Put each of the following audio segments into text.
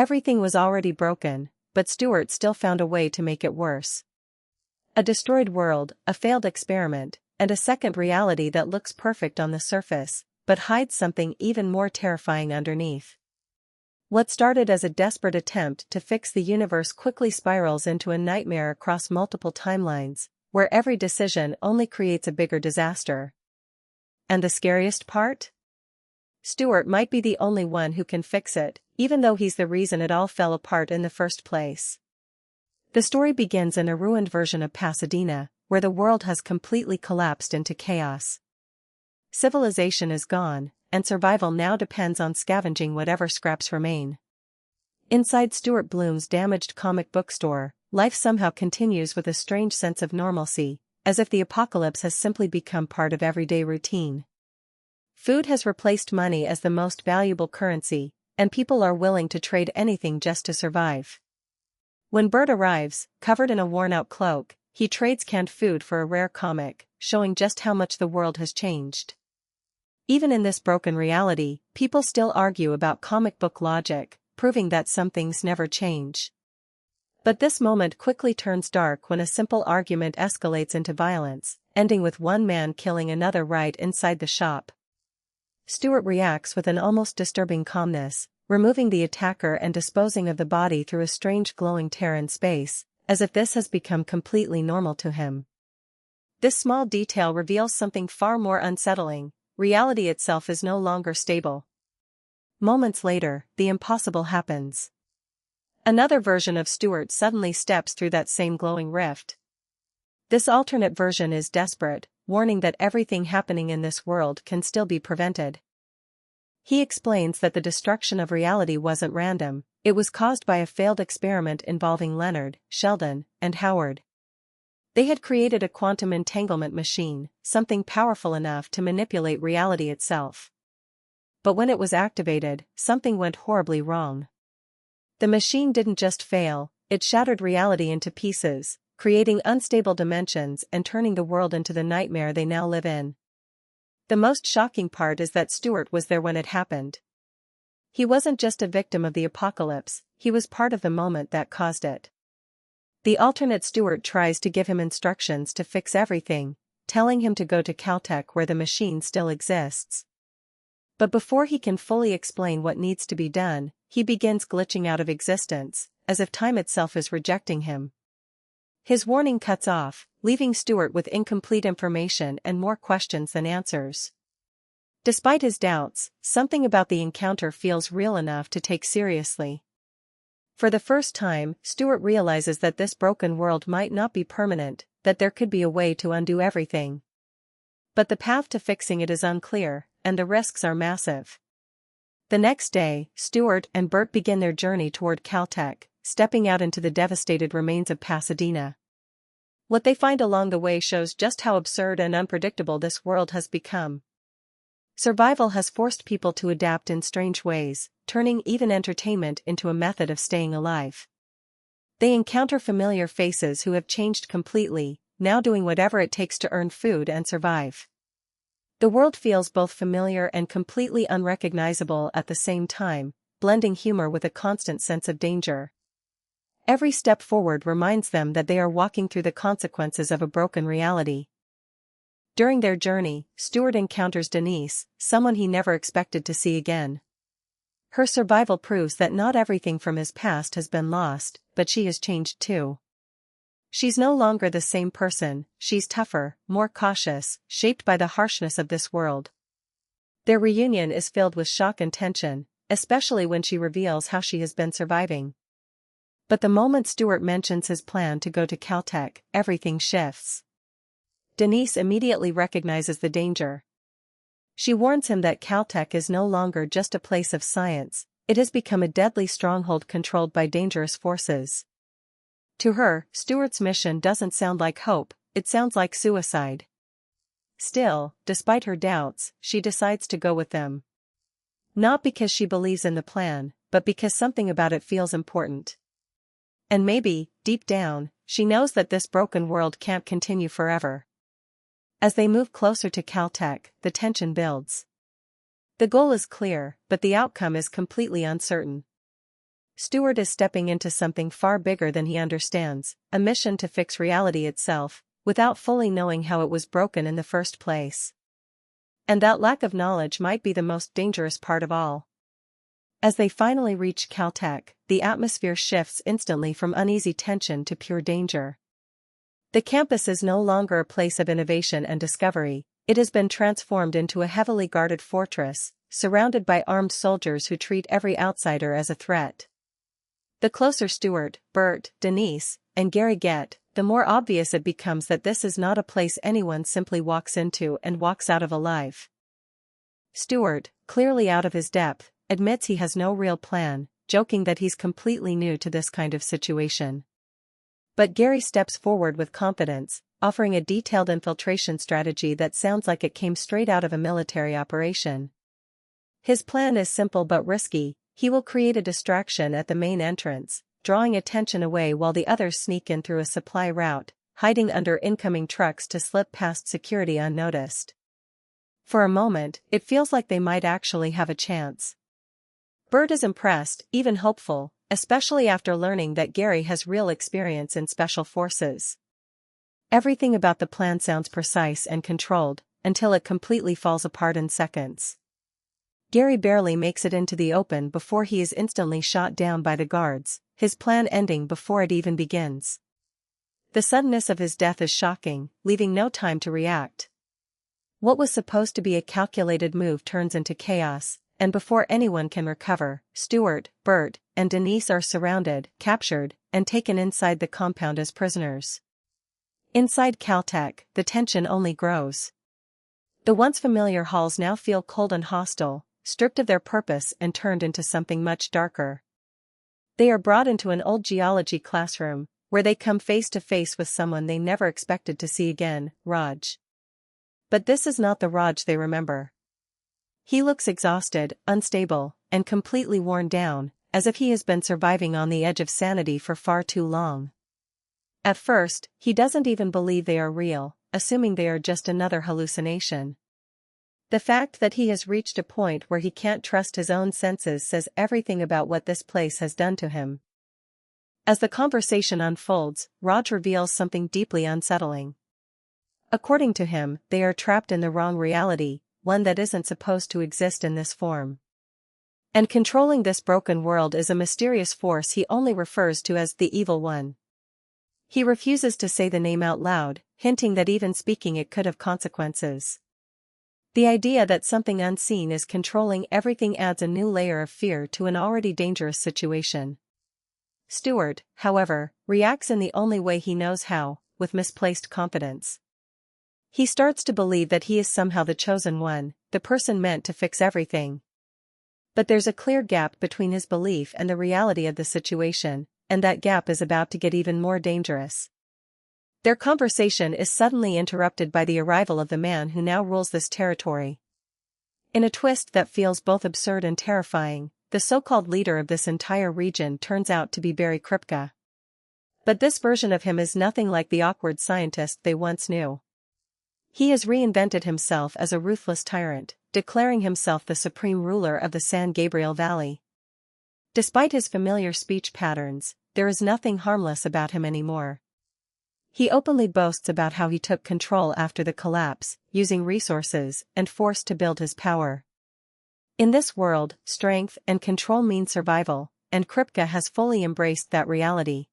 Everything was already broken, but Stuart still found a way to make it worse. A destroyed world, a failed experiment, and a second reality that looks perfect on the surface, but hides something even more terrifying underneath. What started as a desperate attempt to fix the universe quickly spirals into a nightmare across multiple timelines, where every decision only creates a bigger disaster. And the scariest part? Stuart might be the only one who can fix it, even though he's the reason it all fell apart in the first place. The story begins in a ruined version of Pasadena, where the world has completely collapsed into chaos. Civilization is gone, and survival now depends on scavenging whatever scraps remain. Inside Stuart Bloom's damaged comic book store, life somehow continues with a strange sense of normalcy, as if the apocalypse has simply become part of everyday routine. Food has replaced money as the most valuable currency, and people are willing to trade anything just to survive. When Bert arrives, covered in a worn-out cloak, he trades canned food for a rare comic, showing just how much the world has changed. Even in this broken reality, people still argue about comic book logic, proving that some things never change. But this moment quickly turns dark when a simple argument escalates into violence, ending with one man killing another right inside the shop. Stuart reacts with an almost disturbing calmness, removing the attacker and disposing of the body through a strange glowing tear in space, as if this has become completely normal to him. This small detail reveals something far more unsettling: reality itself is no longer stable. Moments later, the impossible happens. Another version of Stuart suddenly steps through that same glowing rift. This alternate version is desperate, warning that everything happening in this world can still be prevented. He explains that the destruction of reality wasn't random, it was caused by a failed experiment involving Leonard, Sheldon, and Howard. They had created a quantum entanglement machine, something powerful enough to manipulate reality itself. But when it was activated, something went horribly wrong. The machine didn't just fail, it shattered reality into pieces, creating unstable dimensions and turning the world into the nightmare they now live in. The most shocking part is that Stuart was there when it happened. He wasn't just a victim of the apocalypse, he was part of the moment that caused it. The alternate Stuart tries to give him instructions to fix everything, telling him to go to Caltech where the machine still exists. But before he can fully explain what needs to be done, he begins glitching out of existence, as if time itself is rejecting him. His warning cuts off, leaving Stuart with incomplete information and more questions than answers. Despite his doubts, something about the encounter feels real enough to take seriously. For the first time, Stuart realizes that this broken world might not be permanent, that there could be a way to undo everything. But the path to fixing it is unclear, and the risks are massive. The next day, Stuart and Bert begin their journey toward Caltech, stepping out into the devastated remains of Pasadena. What they find along the way shows just how absurd and unpredictable this world has become. Survival has forced people to adapt in strange ways, turning even entertainment into a method of staying alive. They encounter familiar faces who have changed completely, now doing whatever it takes to earn food and survive. The world feels both familiar and completely unrecognizable at the same time, blending humor with a constant sense of danger. Every step forward reminds them that they are walking through the consequences of a broken reality. During their journey, Stuart encounters Denise, someone he never expected to see again. Her survival proves that not everything from his past has been lost, but she has changed too. She's no longer the same person, she's tougher, more cautious, shaped by the harshness of this world. Their reunion is filled with shock and tension, especially when she reveals how she has been surviving. But the moment Stuart mentions his plan to go to Caltech, everything shifts. Denise immediately recognizes the danger. She warns him that Caltech is no longer just a place of science, it has become a deadly stronghold controlled by dangerous forces. To her, Stuart's mission doesn't sound like hope, it sounds like suicide. Still, despite her doubts, she decides to go with them. Not because she believes in the plan, but because something about it feels important. And maybe, deep down, she knows that this broken world can't continue forever. As they move closer to Caltech, the tension builds. The goal is clear, but the outcome is completely uncertain. Stuart is stepping into something far bigger than he understands, a mission to fix reality itself, without fully knowing how it was broken in the first place. And that lack of knowledge might be the most dangerous part of all. As they finally reach Caltech, the atmosphere shifts instantly from uneasy tension to pure danger. The campus is no longer a place of innovation and discovery, it has been transformed into a heavily guarded fortress, surrounded by armed soldiers who treat every outsider as a threat. The closer Stuart, Bert, Denise, and Gary get, the more obvious it becomes that this is not a place anyone simply walks into and walks out of alive. Stuart, clearly out of his depth, admits he has no real plan, joking that he's completely new to this kind of situation. But Gary steps forward with confidence, offering a detailed infiltration strategy that sounds like it came straight out of a military operation. His plan is simple but risky. He will create a distraction at the main entrance, drawing attention away while the others sneak in through a supply route, hiding under incoming trucks to slip past security unnoticed. For a moment, it feels like they might actually have a chance. Bert is impressed, even hopeful, especially after learning that Gary has real experience in special forces. Everything about the plan sounds precise and controlled, until it completely falls apart in seconds. Gary barely makes it into the open before he is instantly shot down by the guards, his plan ending before it even begins. The suddenness of his death is shocking, leaving no time to react. What was supposed to be a calculated move turns into chaos, and before anyone can recover, Stuart, Bert, and Denise are surrounded, captured, and taken inside the compound as prisoners. Inside Caltech, the tension only grows. The once familiar halls now feel cold and hostile, stripped of their purpose and turned into something much darker. They are brought into an old geology classroom, where they come face to face with someone they never expected to see again, Raj. But this is not the Raj they remember. He looks exhausted, unstable, and completely worn down, as if he has been surviving on the edge of sanity for far too long. At first, he doesn't even believe they are real, assuming they are just another hallucination. The fact that he has reached a point where he can't trust his own senses says everything about what this place has done to him. As the conversation unfolds, Raj reveals something deeply unsettling. According to him, they are trapped in the wrong reality, one that isn't supposed to exist in this form. And controlling this broken world is a mysterious force he only refers to as the Evil One. He refuses to say the name out loud, hinting that even speaking it could have consequences. The idea that something unseen is controlling everything adds a new layer of fear to an already dangerous situation. Stuart, however, reacts in the only way he knows how, with misplaced confidence. He starts to believe that he is somehow the chosen one, the person meant to fix everything. But there's a clear gap between his belief and the reality of the situation, and that gap is about to get even more dangerous. Their conversation is suddenly interrupted by the arrival of the man who now rules this territory. In a twist that feels both absurd and terrifying, the so-called leader of this entire region turns out to be Barry Kripke. But this version of him is nothing like the awkward scientist they once knew. He has reinvented himself as a ruthless tyrant, declaring himself the supreme ruler of the San Gabriel Valley. Despite his familiar speech patterns, there is nothing harmless about him anymore. He openly boasts about how he took control after the collapse, using resources and force to build his power. In this world, strength and control mean survival, and Kripke has fully embraced that reality.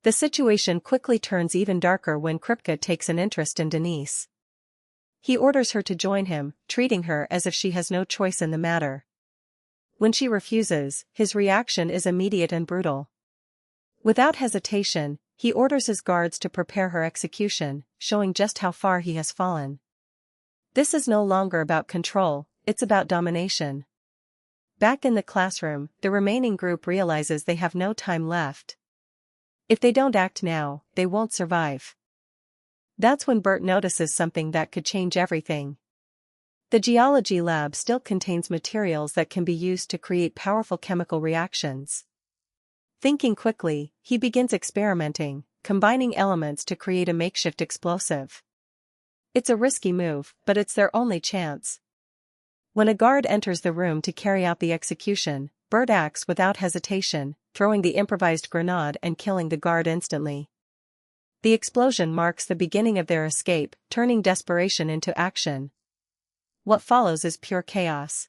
The situation quickly turns even darker when Kripke takes an interest in Denise. He orders her to join him, treating her as if she has no choice in the matter. When she refuses, his reaction is immediate and brutal. Without hesitation, he orders his guards to prepare her execution, showing just how far he has fallen. This is no longer about control, it's about domination. Back in the classroom, the remaining group realizes they have no time left. If they don't act now, they won't survive. That's when Bert notices something that could change everything. The geology lab still contains materials that can be used to create powerful chemical reactions. Thinking quickly, he begins experimenting, combining elements to create a makeshift explosive. It's a risky move, but it's their only chance. When a guard enters the room to carry out the execution, Bert acts without hesitation, throwing the improvised grenade and killing the guard instantly. The explosion marks the beginning of their escape, turning desperation into action. What follows is pure chaos.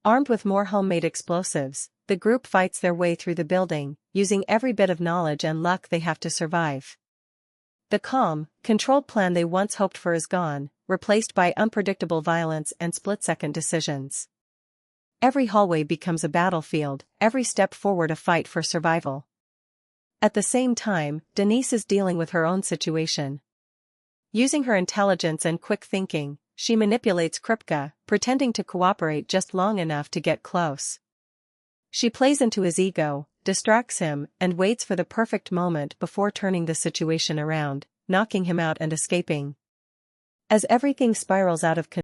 Armed with more homemade explosives, the group fights their way through the building, using every bit of knowledge and luck they have to survive. The calm, controlled plan they once hoped for is gone, replaced by unpredictable violence and split-second decisions. Every hallway becomes a battlefield, every step forward a fight for survival. At the same time, Denise is dealing with her own situation. Using her intelligence and quick thinking, she manipulates Kripke, pretending to cooperate just long enough to get close. She plays into his ego, distracts him, and waits for the perfect moment before turning the situation around, knocking him out and escaping. As everything spirals out of control,